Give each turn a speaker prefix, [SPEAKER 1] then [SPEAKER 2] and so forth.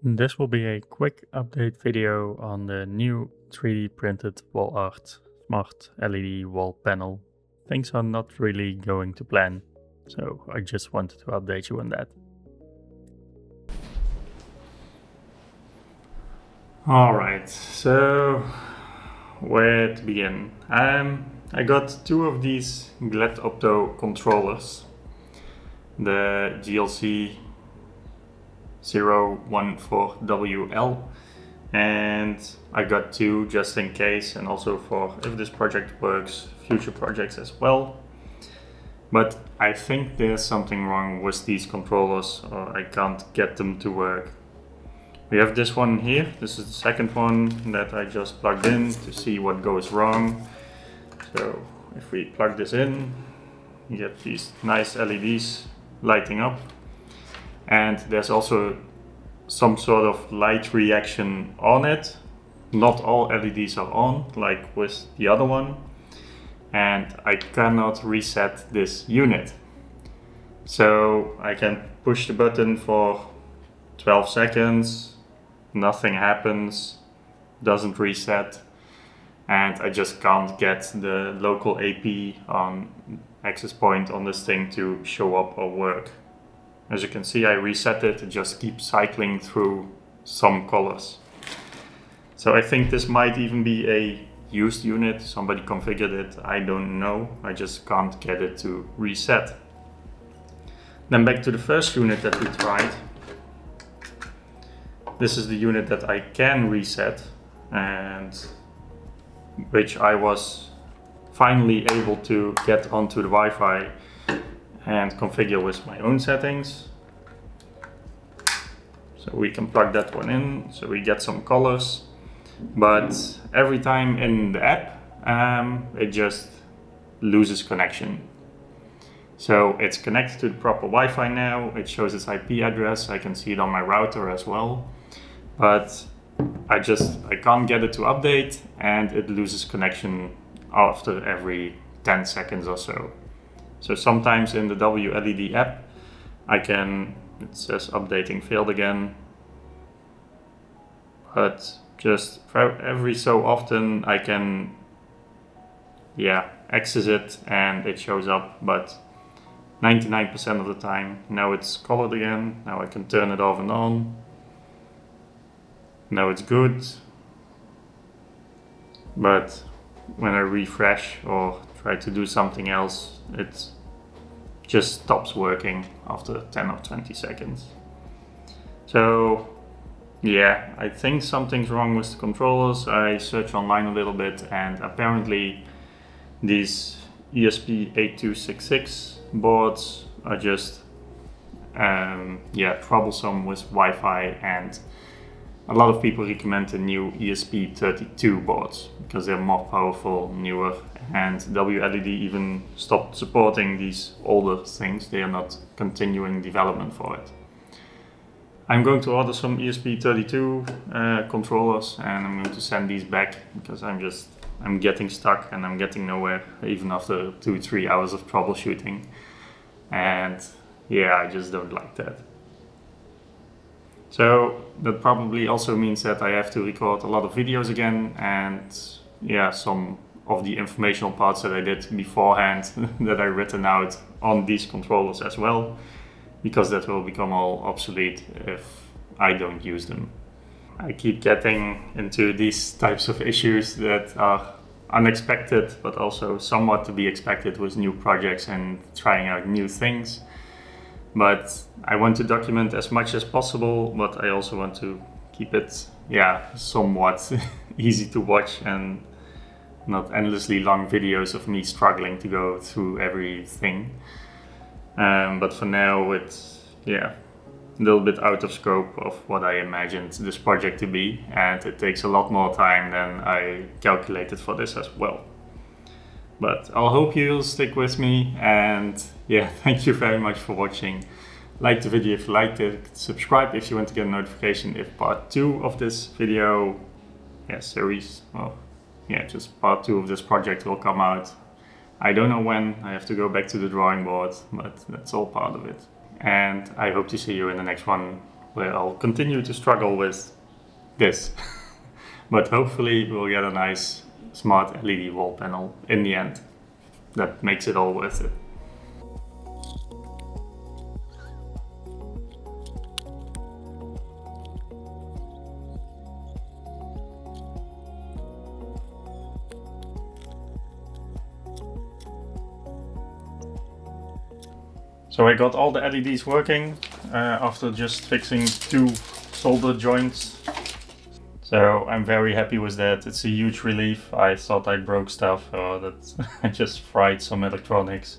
[SPEAKER 1] This will be a quick update video on the new 3D printed wall art smart LED wall panel. Things are not really going to plan, so I just wanted to update you on that. Alright, so where to begin? I got two of these GLED Opto controllers, the GLC 014WL, and I got two just in case, and also for if this project works, future projects as well. But I think there's something wrong with these controllers, or I can't get them to work. We have this one here. This is the second one that I just plugged in to see what goes wrong. So if we plug this in, you get these nice LEDs lighting up. And there's also some sort of light reaction on it. Not all LEDs are on, like with the other one. And I cannot reset this unit. So I can push the button for 12 seconds, nothing happens, doesn't reset, and I just can't get the local AP on access point on this thing to show up or work. As you can see, I reset it, it just keeps cycling through some colors. So I think this might even be a used unit, somebody configured it, I don't know, I just can't get it to reset. Then back to the first unit that we tried. This is the unit that I can reset, and which I was finally able to get onto the Wi-Fi and configure with my own settings. So we can plug that one in, so we get some colors. But every time in the app, it just loses connection. So it's connected to the proper Wi-Fi now, it shows its IP address, I can see it on my router as well. But I can't get it to update, and it loses connection after every 10 seconds or so. So sometimes in the WLED app, it says updating failed again, but just every so often I can, access it and it shows up, but 99% of the time, now it's colored again, now I can turn it off and on, now it's good, but when I refresh or try to do something else, it just stops working after 10 or 20 seconds. So yeah, I think something's wrong with the controllers. I searched online a little bit, and apparently these ESP2866 boards are just troublesome with Wi-Fi, and a lot of people recommend the new ESP32 boards because they're more powerful, newer, and WLED even stopped supporting these older things. They are not continuing development for it. I'm going to order some ESP32 controllers, and I'm going to send these back because I'm getting stuck and I'm getting nowhere even after 2-3 hours of troubleshooting. And yeah, I just don't like that. So that probably also means that I have to record a lot of videos again, and some of the informational parts that I did beforehand that I written out on these controllers as well, because that will become all obsolete if I don't use them. I keep getting into these types of issues that are unexpected, but also somewhat to be expected with new projects and trying out new things. But I want to document as much as possible, but I also want to keep it, somewhat easy to watch and not endlessly long videos of me struggling to go through everything. But for now, it's a little bit out of scope of what I imagined this project to be, and it takes a lot more time than I calculated for this as well. But I'll hope you'll stick with me, and thank you very much for watching. Like the video if you liked it, subscribe if you want to get a notification if part 2 of this video, just part 2 of this project will come out. I don't know when, I have to go back to the drawing board, but that's all part of it. And I hope to see you in the next one. where I'll continue to struggle with this. But hopefully we'll get a nice smart LED wall panel in the end that makes it all worth it. So I got all the LEDs working after just fixing 2 solder joints. So I'm very happy with that. It's a huge relief. I thought I broke stuff or that I just fried some electronics.